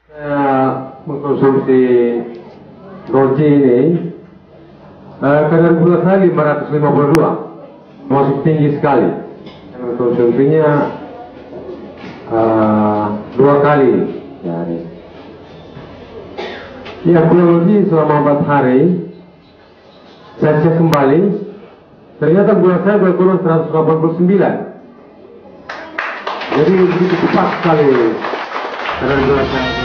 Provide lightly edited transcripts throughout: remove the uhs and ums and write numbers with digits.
Saya mengkonsumsi Golgi ini, kadar gula saya 552, masuk tinggi sekali. Saya mengkonsumsinya 2 kali sehari. Ya, kurang lebih selama 4 hari, saya cek kembali, ternyata gula saya berkurang 189. Jadi begitu cepat sekali kadar gula saya.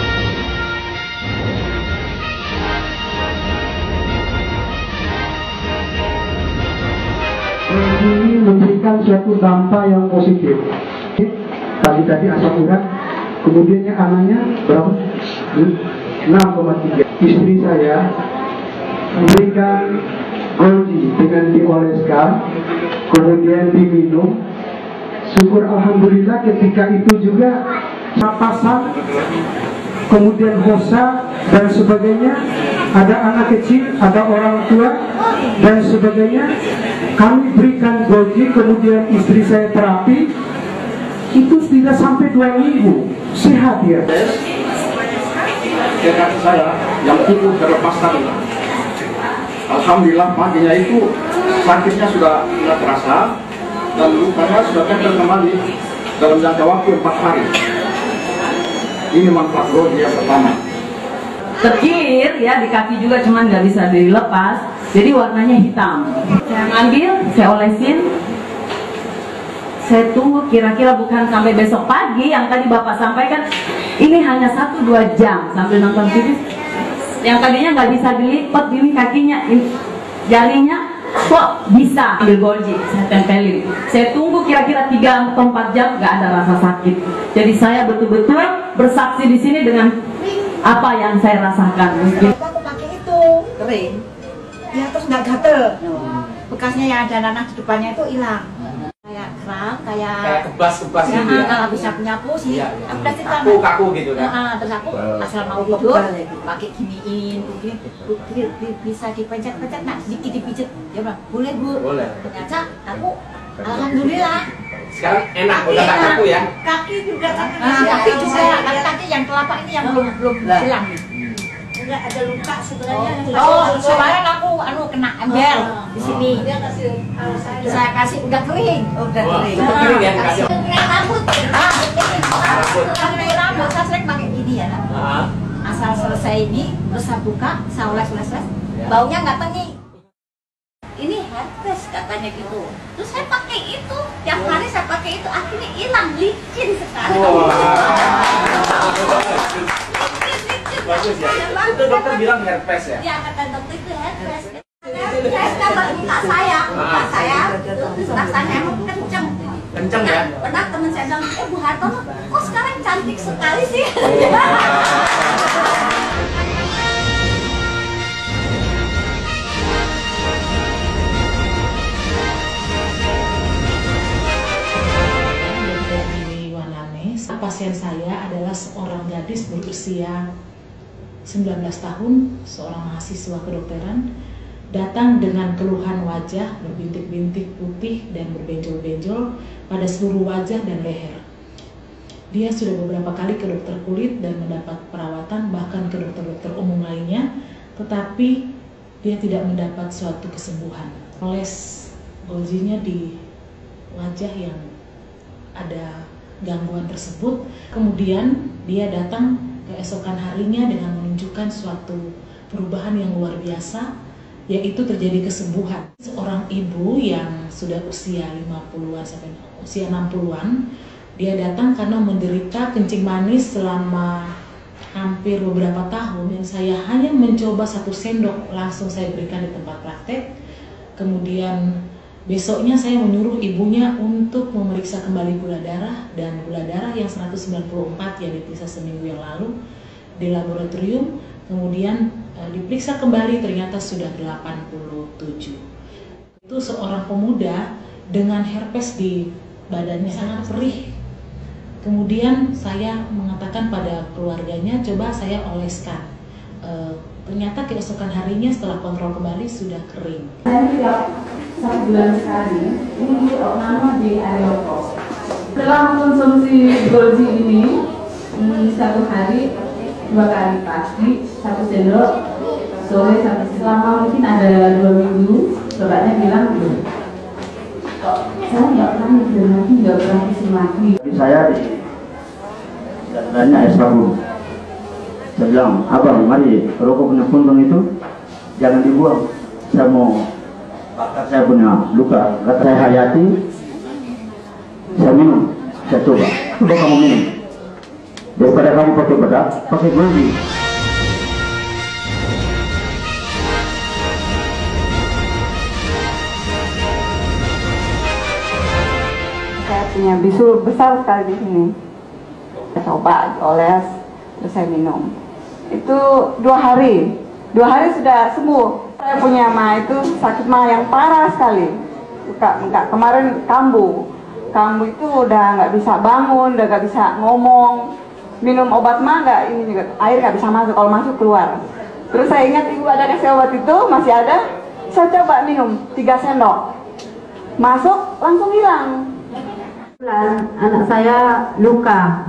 Ini memberikan suatu dampak yang positif. Tadi asam urat, kemudiannya anaknya berapa? 6,3. Istri saya memberikan Golgi dengan dioleskan, kemudian diminum. Syukur alhamdulillah ketika itu juga papasan, kemudian hosa dan sebagainya. Ada anak kecil, ada orang tua dan sebagainya. Kami berikan Golgi, kemudian istri saya terapi. Itu tidak sampai 2 minggu sehat ya. Kaki saya yang tubuh terlepaskan. Alhamdulillah paginya itu sakitnya sudah tidak terasa dan lukanya sudah kembali dalam jangka waktu 4 hari. Ini manfaat Golgi yang pertama. Terkilir ya di kaki juga, cuman nggak bisa dilepas, jadi warnanya hitam. Saya ambil, saya olesin, saya tunggu kira-kira bukan sampai besok pagi yang tadi Bapak sampaikan, ini hanya 1-2 jam sambil nonton TV. Yang tadinya nggak bisa dilipat ini kakinya, ini jarinya kok bisa ambil Golgi, saya tempelin. Saya tunggu kira-kira 3 atau 4 jam nggak ada rasa sakit. Jadi saya betul-betul bersaksi di sini dengan apa yang saya rasakan. Aku pakai itu kering, ya terus nggak gatel. Bekasnya yang ada nanah di depannya itu hilang. Kayak kram, kayak kebas-kebas ya, gitu ya. kalau habis nyapu sih, aku pasti kaku gitu kan. Terus aku asal mau tidur, pakai giniin, bisa dipencet-pencet, nah sedikit dipijet. Dia bilang, boleh Bu. Boleh. Ternyata aku alhamdulillah. Sekarang enak, udah tak kaku ya. Kaki juga, kaki juga, kaki yang telapak ini yang belum hilang. Enggak ada luka sebenarnya. Oh, kemarin aku kena ember di sini. Saya kasih udah kering. Udah kering. Udah kering ya kasih. Rambut. Rambut saya sering pakai gini ya. Asal selesai ini terus saya buka, saya oles. Baunya nggak tengi. Ini herpes katanya gitu. Terus saya pakai itu, tiap hari saya pakai itu, akhirnya hilang, licin sekarang. Bagus ya. Itu dokter bilang herpes ya? Ya kata dokter itu herpes. Saya sudah muka saya, terus rasanya emang kenceng. Kenceng ya? Pernah teman saya bilang, Bu Hartono, kok sekarang cantik sekali sih? Pasien saya adalah seorang gadis berusia 19 tahun, seorang mahasiswa kedokteran, datang dengan keluhan wajah berbintik-bintik putih dan berbenjol-benjol pada seluruh wajah dan leher. Dia sudah beberapa kali ke dokter kulit dan mendapat perawatan, bahkan ke dokter-dokter umum lainnya, tetapi dia tidak mendapat suatu kesembuhan. Oles Golginya di wajah yang ada gangguan tersebut, kemudian dia datang keesokan harinya dengan menunjukkan suatu perubahan yang luar biasa, yaitu terjadi kesembuhan. Seorang ibu yang sudah usia 50-an sampai usia 60-an, dia datang karena menderita kencing manis selama hampir beberapa tahun, dan saya hanya mencoba 1 sendok langsung saya berikan di tempat praktek. Kemudian besoknya saya menyuruh ibunya untuk memeriksa kembali gula darah, dan gula darah yang 194 yang diperiksa seminggu yang lalu di laboratorium, kemudian diperiksa kembali ternyata sudah 87. Itu seorang pemuda dengan herpes di badannya sangat perih. Kemudian saya mengatakan pada keluarganya, coba saya oleskan. Ternyata keesokan harinya setelah kontrol kembali sudah kering. Saya tiap 1 bulan sekali ini nama di Aeropos. Setelah konsumsi Golgi ini 1 hari, 2 kali pagi 1 sendok, sore selama mungkin ada 2 minggu. Bapaknya bilang, kok saya nggak pernah minum lagi, nggak pernah pusing lagi. Saya dandannya es sabu. Saya bilang, abang, mari rokok punya puntung itu jangan dibuang. Saya mau bakar, saya punya luka. Kata saya hayati, saya minum, saya coba. Coba kamu minum. Daripada kamu pakai bedak, pakai Golgi. Saya punya bisul besar sekali di sini. Saya coba oles, terus saya minum. Itu 2 hari sudah sembuh. Saya punya mah itu sakit mah yang parah sekali. Kemarin kambuh itu udah nggak bisa bangun, udah nggak bisa ngomong. Minum obat mah nggak, ini juga air nggak bisa masuk, kalau masuk keluar. Terus saya ingat ibu ada kasih obat itu masih ada. Saya coba minum 3 sendok, masuk langsung hilang. Anak saya luka.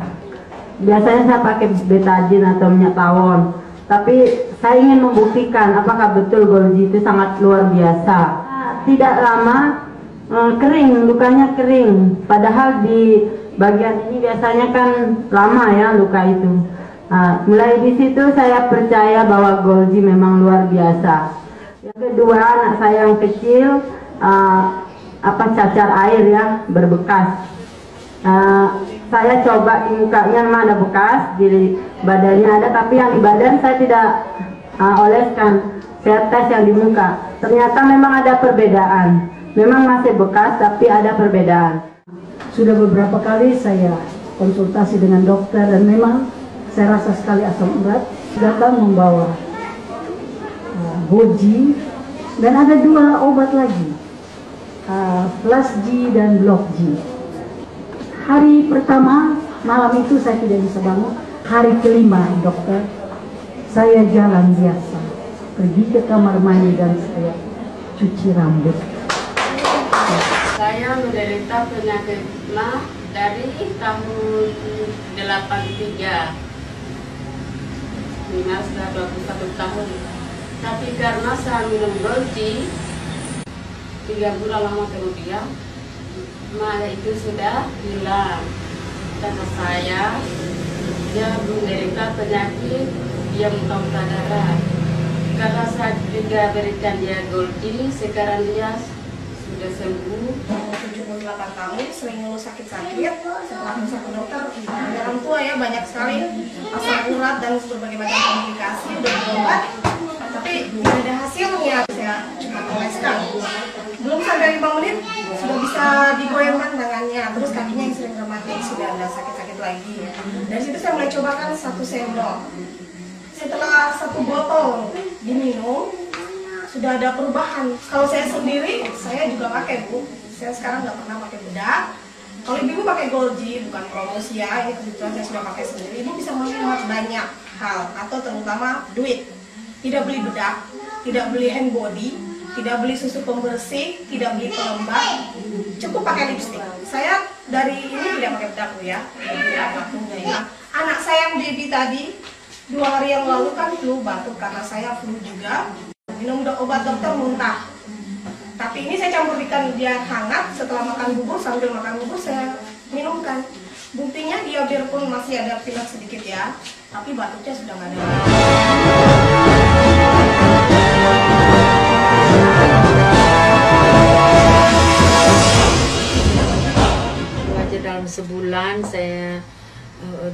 Biasanya saya pakai betadine atau minyak tawon. Tapi saya ingin membuktikan apakah betul Golgi itu sangat luar biasa. Tidak lama kering, lukanya kering. Padahal di bagian ini biasanya kan lama ya luka itu. Mulai di situ saya percaya bahwa Golgi memang luar biasa. Yang kedua, anak saya yang kecil cacar air ya, berbekas. Saya coba di mukanya memang ada bekas, di badannya ada, tapi yang di badan saya tidak oleskan. Saya tes yang di muka, ternyata memang ada perbedaan. Memang masih bekas, tapi ada perbedaan. Sudah beberapa kali saya konsultasi dengan dokter dan memang saya rasa sekali asam urat. Datang membawa Golgi dan ada 2 obat lagi, Plus G dan Block G. Hari pertama malam itu saya tidak bisa bangun. Hari kelima dokter, saya jalan biasa, pergi ke kamar mandi dan saya cuci rambut. Saya menderita penyakit mah dari tahun 83. Minimal sudah 21 tahun. Tapi karena saya minum Golgi 3 bulan lama kemudian, mah itu sudah hilang. Karena saya dia menderita penyakit yang muntah darah. Karena saya juga berikan dia Golgi, sekarang dia sudah sembuh. 78 tahun, sering ngeluh sakit-sakit. Setelah masuk ke dokter, orang tua ya banyak sekali asam urat dan berbagai macam komplikasi, udah berobat, tapi tidak ada hasilnya. Saya cuma oleskan. Belum sampai 5 menit sudah bisa digoyangkan tangannya, terus kakinya yang sering rematik sudah ada sakit-sakit lagi. Dari situ saya mulai cobakan 1 sendok. Setelah 1 botol diminum, sudah ada perubahan. Kalau saya sendiri, saya juga pakai Bu. Saya sekarang nggak pernah pakai bedak. Kalau ibu pakai Golgi, bukan promosi ya, ini kebetulan saya sudah pakai sendiri. Ibu bisa menghemat banyak hal, atau terutama duit. Tidak beli bedak, tidak beli hand body, tidak beli susu pembersih, tidak beli pelembab, cukup pakai lipstik. Saya dari ini tidak pakai bedak Bu ya, anak saya yang baby tadi 2 hari yang lalu kan flu, batuk karena saya flu juga. Minum obat dokter muntah. Tapi ini saya campurkan dia hangat setelah makan bubur, sambil makan bubur saya minumkan. Buktinya dia biarpun masih ada pilek sedikit ya, tapi batuknya sudah nggak ada. Wajar dalam sebulan saya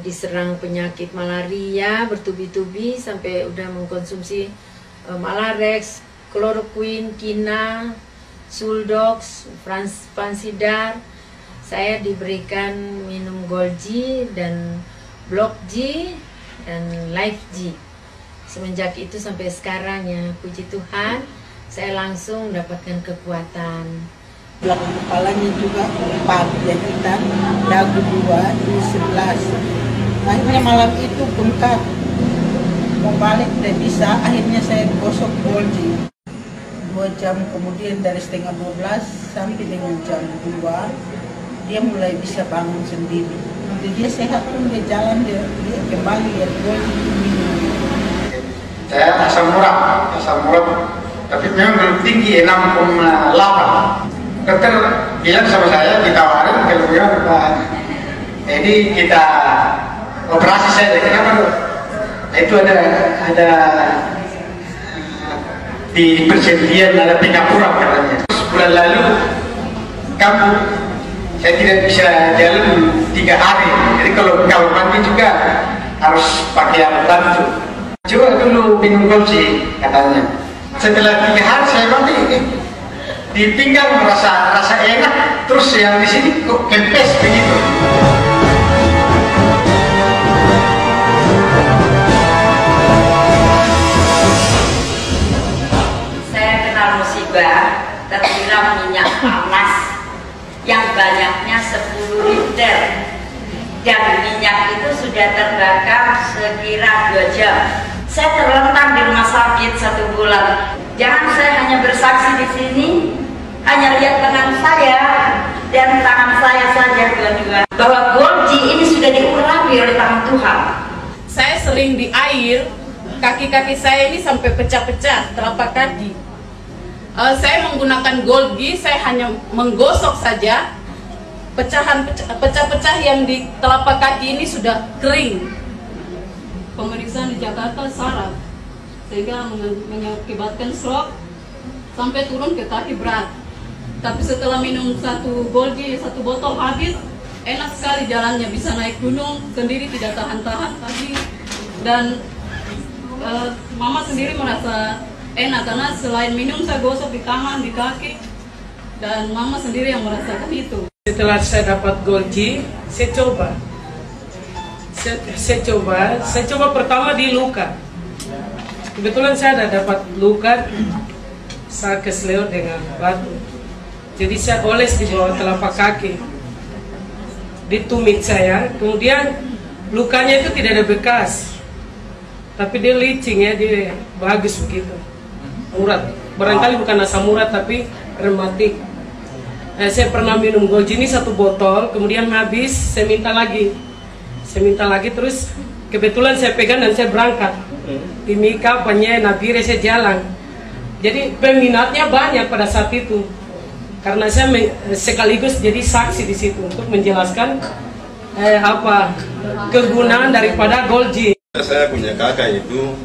diserang penyakit malaria bertubi-tubi sampai udah mengkonsumsi Malarex, kloroquine, Kina, Suldox, Fansidar. Saya diberikan minum Golgi dan Block G dan Life G. Semenjak itu sampai sekarang ya, puji Tuhan, saya langsung mendapatkan kekuatan. Belakang kepalanya juga 4 jahitan, dagu 2 di 11. Akhirnya malam itu bengkak. Mau balik tidak bisa, akhirnya saya gosok Golgi. 2 jam kemudian dari setengah 12 sampai dengan jam 2 dia mulai bisa bangun sendiri. Jadi dia sehat pun, dia jalan, dia kembali ya Golgi minum. Saya asam murad, tapi memang belum tinggi 6,8. Dokter bilang sama saya, ditawarin kalau bilang ini kita operasi saja. Kenapa dok? Itu ada di persendian ada pengapura katanya. Bulan lalu kamu saya tidak bisa jalan 3 hari. Jadi kalau mandi juga harus pakai alat bantu. Coba dulu minum Golgi katanya. Setelah 3 hari saya mandi, di pinggang rasa enak, terus yang di sini kok kempes begitu. Saya kenal musibah tersiram minyak panas yang banyaknya 10 liter dan minyak itu sudah terbakar sekira 2 jam. Saya terlentang di rumah sakit 1 bulan. Jangan saya hanya bersaksi di sini, hanya lihat tangan saya dan tangan saya saja dua-dua, bahwa Golgi ini sudah diurapi oleh tangan Tuhan. Saya sering di air, kaki-kaki saya ini sampai pecah-pecah, telapak kaki. Saya menggunakan Golgi, saya hanya menggosok saja, pecah-pecah yang di telapak kaki ini sudah kering. Pemeriksaan di Jakarta syarat, sehingga mengakibatkan stroke sampai turun ke kaki berat. Tapi setelah minum 1 Golgi, 1 botol habis, enak sekali jalannya, bisa naik gunung sendiri, tidak tahan-tahan lagi. Dan mama sendiri merasa enak karena selain minum saya gosok di tangan, di kaki, dan mama sendiri yang merasakan itu. Setelah saya dapat Golgi, saya coba pertama di luka. Kebetulan saya ada dapat luka, saya kesleo dengan batu. Jadi saya oles di bawah telapak kaki, di tumit saya. Kemudian lukanya itu tidak ada bekas, tapi dia licin ya, dia bagus begitu. Murad, barangkali bukan asam urat tapi rematik. Saya pernah minum Golgi ini 1 botol, kemudian habis, saya minta lagi, terus kebetulan saya pegang dan saya berangkat. Timika, Panye, Nabire, saya jalan. Jadi peminatnya banyak pada saat itu. Karena saya sekaligus jadi saksi di situ untuk menjelaskan kegunaan daripada Golgi. Saya punya kakak itu,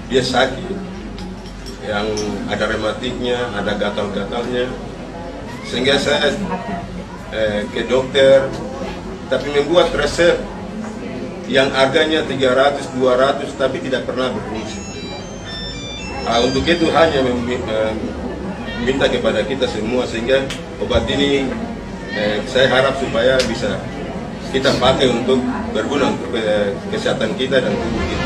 dia sakit, yang ada rematiknya, ada gatal-gatalnya, sehingga saya ke dokter, tapi membuat resep yang harganya 300, 200, tapi tidak pernah berfungsi. Untuk itu hanya minta kepada kita semua, sehingga obat ini saya harap supaya bisa kita pakai untuk berguna untuk kesehatan kita dan tubuh kita.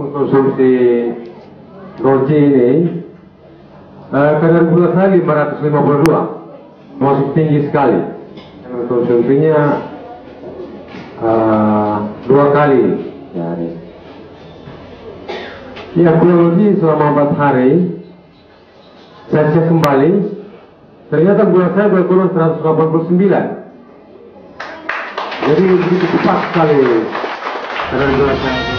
mengkonsumsi Golgi ini, kadar gula saya 552, masih tinggi sekali. Mengkonsumsinya 2 kali sehari. Ya, kurang lebih selama 4 hari saya cek kembali, ternyata gula saya berkurang 189. Jadi begitu cepat sekali kadar gula saya.